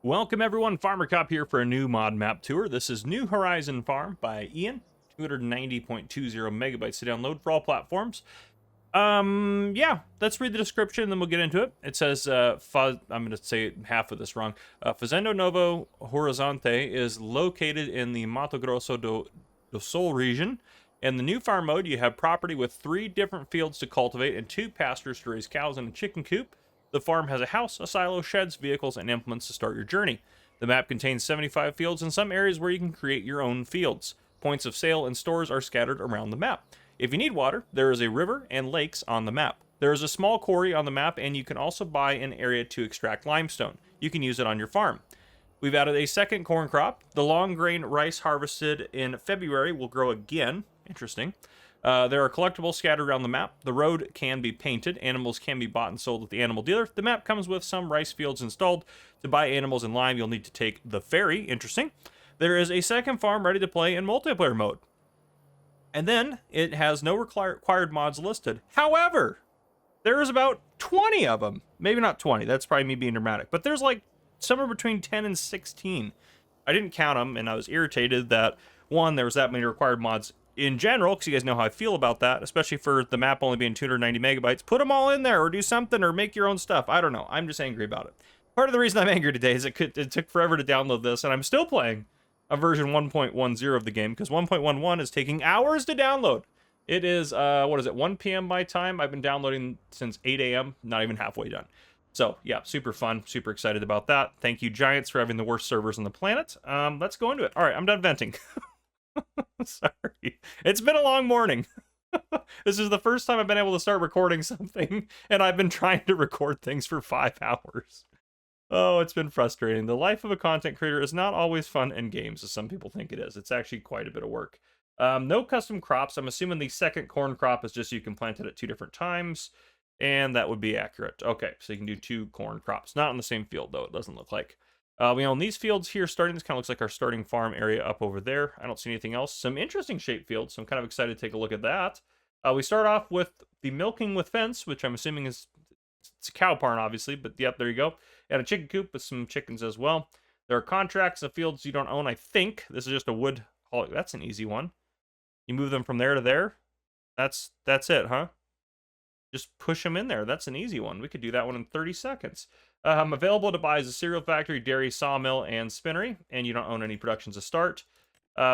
Welcome everyone, Farmer Cop here for a new mod map tour. This is New Horizon Farm by Ian, 290.20 megabytes to download for all platforms. Yeah, let's read the description and then we'll get into it. It says, I'm going to say half of this wrong. Fazenda Novo Horizonte is located in the Mato Grosso do Sul region. In the new farm mode, you have property with 3 different fields to cultivate and 2 pastures to raise cows and a chicken coop. The farm has a house, a silo, sheds, vehicles, and implements to start your journey. The map contains 75 fields and some areas where you can create your own fields. Points of sale and stores are scattered around the map. If you need water, there is a river and lakes on the map. There is a small quarry on the map, and you can also buy an area to extract limestone. You can use it on your farm. We've added a second corn crop. The long grain rice harvested in February will grow again. Interesting. There are collectibles scattered around the map. The road can be painted. Animals can be bought and sold at the animal dealer. The map comes with some rice fields installed. To buy animals in lime, you'll need to take the ferry. Interesting. There is a second farm ready to play in multiplayer mode. And then it has no required mods listed. However, there is about 20 of them. Maybe not 20. That's probably me being dramatic. But there's like somewhere between 10 and 16. I didn't count them, and I was irritated that, one, there was that many required mods in general, because you guys know how I feel about that, especially for the map only being 290 megabytes. Put them all in there, or do something, or make your own stuff. I don't know. I'm just angry about it. Part of the reason I'm angry today is it took forever to download this, and I'm still playing a version 1.10 of the game, because 1.11 is taking hours to download. It is, 1 p.m. my time. I've been downloading since 8 a.m., not even halfway done. So, yeah, super fun, super excited about that. Thank you, Giants, for having the worst servers on the planet. Let's go into it. All right, I'm done venting. Sorry. It's been a long morning. This is the first time I've been able to start recording something, and I've been trying to record things for 5 hours. Oh, it's been frustrating. The life of a content creator is not always fun and games, as some people think it is. It's actually quite a bit of work. No custom crops. I'm assuming the second corn crop is just you can plant it at 2 different times, and that would be accurate. Okay, so you can do 2 corn crops. Not in the same field, though, it doesn't look like. We own these fields here starting. This kind of looks like our starting farm area up over there. I don't see anything else. Some interesting shaped fields, so I'm kind of excited to take a look at that. We start off with the milking with fence, which I'm assuming is it's a cow barn, obviously, but yep, there you go. And a chicken coop with some chickens as well. There are contracts of fields you don't own, I think. This is just a wood haul. That's an easy one. You move them from there to there. That's it, huh? Just push them in there. That's an easy one. We could do that one in 30 seconds. Available to buy is a cereal factory, dairy, sawmill, and spinnery, and you don't own any productions to start.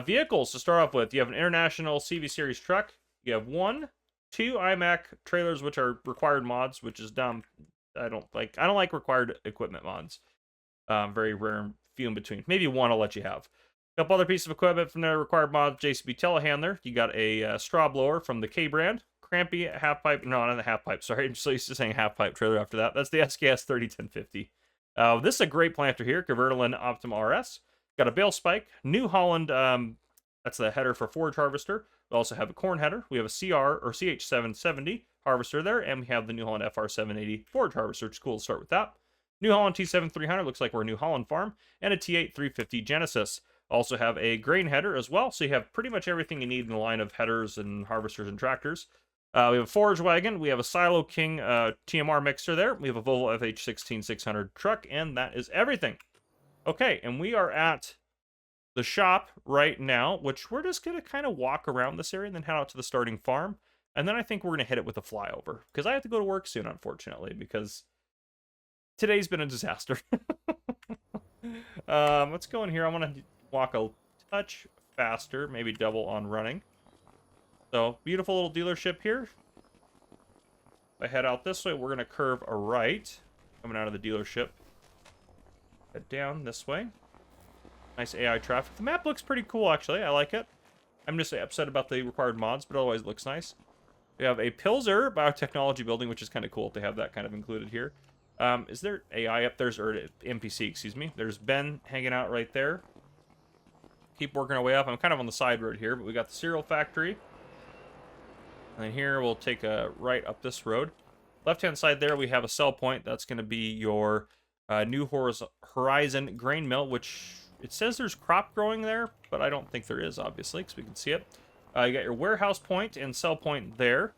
Vehicles to start off with. You have an International CV Series truck. You have 1, 2 iMac trailers, which are required mods, which is dumb. I don't like required equipment mods. Very rare and few in between. Maybe 1 I'll let you have. A couple other pieces of equipment from the required mods. JCB telehandler. You got a straw blower from the K brand. Crampy half pipe, no, not a half pipe, sorry, I'm so used to saying half pipe trailer after that. That's the SKS 301050. This is a great planter here, Convertilin Optima RS. Got a bale spike, New Holland, that's the header for forage harvester. We also have a corn header. We have a CR or CH770 harvester there, and we have the New Holland FR780 forage harvester, which is cool to start with that. New Holland T7300, looks like we're a New Holland farm, and a T8 350 Genesis. Also have a grain header as well, so you have pretty much everything you need in the line of headers and harvesters and tractors. We have a forage wagon. We have a Silo King TMR mixer there. We have a Volvo FH16600 truck, and that is everything. Okay, and we are at the shop right now, which we're just going to kind of walk around this area and then head out to the starting farm. And then I think we're going to hit it with a flyover, because I have to go to work soon, unfortunately, because today's been a disaster. Let's go in here. I want to walk a touch faster, maybe double on running. So, beautiful little dealership here. If I head out this way, we're going to curve a right. Coming out of the dealership. Head down this way. Nice AI traffic. The map looks pretty cool, actually. I like it. I'm just upset about the required mods, but otherwise it looks nice. We have a Pilser biotechnology building, which is kind of cool to have that kind of included here. Is there AI up there? Or NPC, excuse me. There's Ben hanging out right there. Keep working our way up. I'm kind of on the side road here, but we got the cereal factory. And then here we'll take a right up this road. Left-hand side there we have a sell point. That's going to be your New Horizon grain mill, which it says there's crop growing there, but I don't think there is, obviously, because we can see it. You got your warehouse point and sell point there.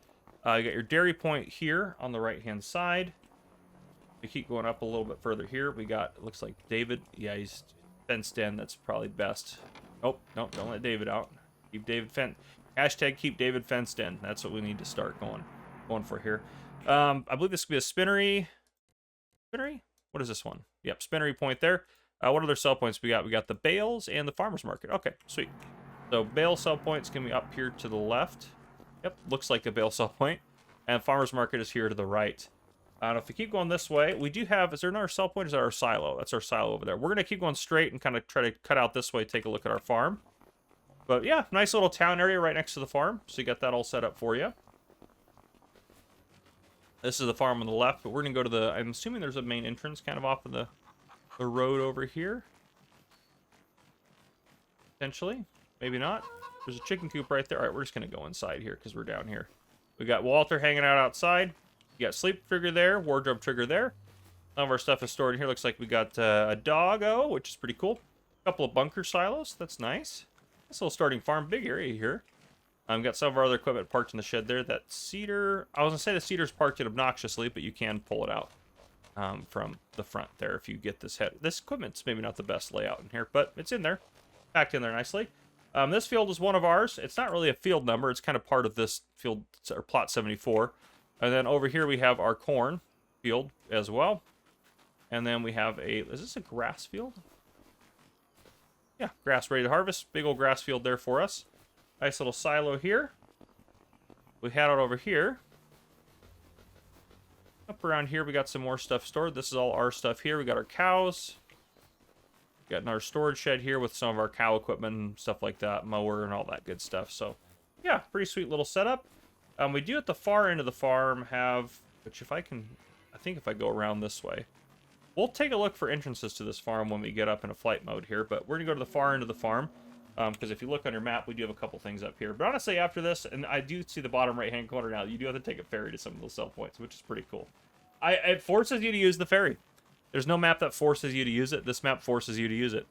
You got your dairy point here on the right-hand side. We keep going up a little bit further here. We got, it looks like David. Yeah, he's fenced in. That's probably best. Oh, no, don't let David out. Keep David fenced. Hashtag keep David fenced in. That's what we need to start going for here. I believe this could be a spinnery. Spinnery? What is this one? Yep, spinnery point there. What other sell points we got? We got the bales and the farmer's market. Okay, sweet. So bale sell points can be up here to the left. Yep, looks like a bale sell point. And farmer's market is here to the right. If we keep going this way, we do have, is there another sell point? Is that our silo? That's our silo over there. We're going to keep going straight and kind of try to cut out this way, take a look at our farm. But yeah, nice little town area right next to the farm. So you got that all set up for you. This is the farm on the left, but we're going to go to the, I'm assuming there's a main entrance kind of off of the road over here. Potentially. Maybe not. There's a chicken coop right there. All right, we're just going to go inside here because we're down here. We got Walter hanging out outside. You got sleep trigger there, wardrobe trigger there. Some of our stuff is stored in here. Looks like we got a doggo, which is pretty cool. A couple of bunker silos. That's nice. Nice little starting farm. Big area here. Got some of our other equipment parked in the shed there. That cedar, I was going to say the cedar's parked it obnoxiously, but you can pull it out from the front there if you get this head. This equipment's maybe not the best layout in here, but it's in there. Packed in there nicely. This field is one of ours. It's not really a field number. It's kind of part of this field, or plot 74. And then over here we have our corn field as well. And then we have a, is this a grass field? Yeah, grass ready to harvest. Big old grass field there for us. Nice little silo here. We had it over here. Up around here we got some more stuff stored. This is all our stuff here. We got our cows. We got our storage shed here with some of our cow equipment and stuff like that. Mower and all that good stuff. So yeah, pretty sweet little setup. We do at the far end of the farm have, which if I can, I think if I go around this way, we'll take a look for entrances to this farm when we get up in a flight mode here, but we're gonna go to the far end of the farm, because if you look on your map, we do have a couple things up here. But honestly, after this, and I do see the bottom right-hand corner now, you do have to take a ferry to some of those sell points, which is pretty cool. It forces you to use the ferry. There's no map that forces you to use it. This map forces you to use it.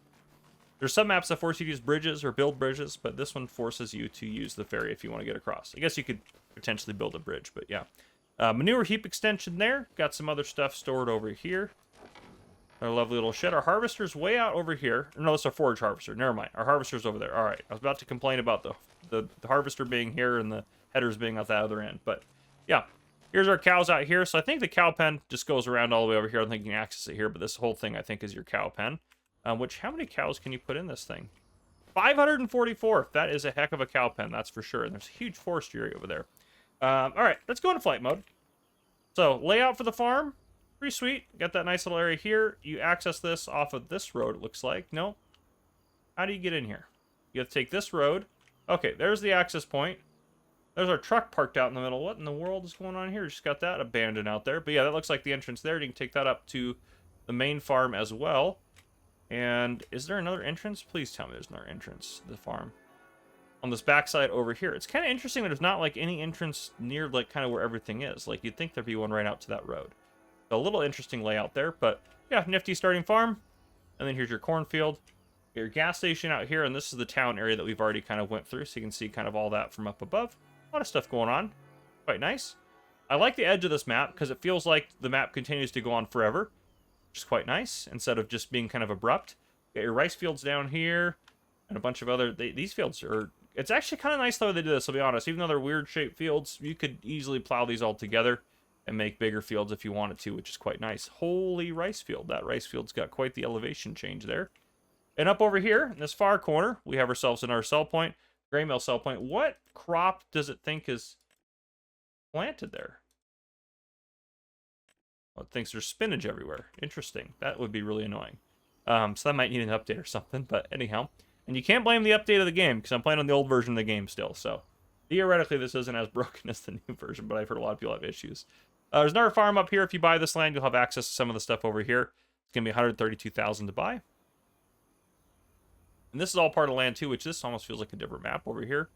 There's some maps that force you to use bridges or build bridges, but this one forces you to use the ferry if you want to get across. I guess you could potentially build a bridge, but yeah. Manure heap extension there. Got some other stuff stored over here. Our lovely little shed. Our harvester's way out over here. No, that's our forage harvester. Never mind. Our harvester's over there. All right. I was about to complain about the harvester being here and the headers being at the other end, but yeah. Here's our cows out here. So I think the cow pen just goes around all the way over here. I don't think you can access it here, but this whole thing I think is your cow pen. Which, how many cows can you put in this thing? 544. That is a heck of a cow pen, that's for sure. And there's a huge forestry area over there. All right, let's go into flight mode. So, layout for the farm, pretty sweet. Got that nice little area here. You access this off of this road, it looks like. No. How do you get in here? You have to take this road. Okay, there's the access point. There's our truck parked out in the middle. What in the world is going on here? Just got that abandoned out there. But yeah, that looks like the entrance there. You can take that up to the main farm as well. And is there another entrance? Please tell me there's another entrance to the farm. On this backside over here. It's kind of interesting that there's not like any entrance near like kind of where everything is. Like you'd think there'd be one right out to that road. So a little interesting layout there, but yeah, nifty starting farm. And then here's your cornfield. Your gas station out here, and this is the town area that we've already kind of went through, so you can see kind of all that from up above. A lot of stuff going on. Quite nice. I like the edge of this map because it feels like the map continues to go on forever. Which is quite nice, instead of just being kind of abrupt. Got your rice fields down here, and a bunch of other, these fields are, it's actually kind of nice though they did this, I'll be honest. Even though they're weird shaped fields, you could easily plow these all together and make bigger fields if you wanted to, which is quite nice. Holy rice field. That rice field's got quite the elevation change there. And up over here, in this far corner, we have ourselves another sell point, gray mill sell point. What crop does it think is planted there? Well, it thinks there's spinach everywhere. Interesting. That would be really annoying. So that might need an update or something, but anyhow. And you can't blame the update of the game, because I'm playing on the old version of the game still, so theoretically this isn't as broken as the new version, but I've heard a lot of people have issues. There's another farm up here. If you buy this land, you'll have access to some of the stuff over here. It's going to be $132,000 to buy. And this is all part of land too, which this almost feels like a different map over here.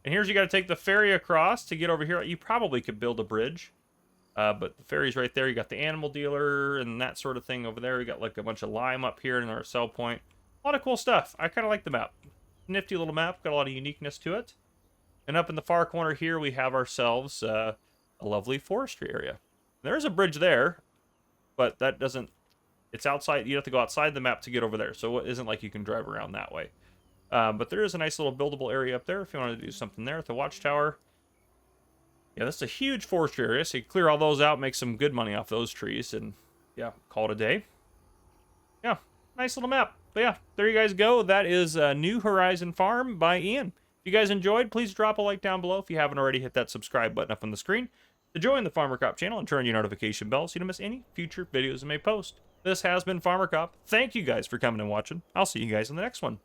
And here's you got to take the ferry across to get over here. You probably could build a bridge. But the ferry's right there. You got the animal dealer and that sort of thing over there. We got like a bunch of lime up here in our sell point. A lot of cool stuff. I kind of like the map. Nifty little map. Got a lot of uniqueness to it. And up in the far corner here, we have ourselves a lovely forestry area. There's a bridge there. but that doesn't, it's outside. You have to go outside the map to get over there, so it isn't like you can drive around that way. But there is a nice little buildable area up there if you want to do something there at the watchtower. Yeah, that's a huge forestry area, so you clear all those out, make some good money off those trees, and yeah, call it a day. Yeah, nice little map. But yeah, there you guys go. That is New Horizon Farm by Ian. If you guys enjoyed, please drop a like down below. If you haven't already, hit that subscribe button up on the screen to join the Farmer Cop channel and turn your notification bell so you don't miss any future videos I may post. This has been Farmer Cop. Thank you guys for coming and watching. I'll see you guys in the next one.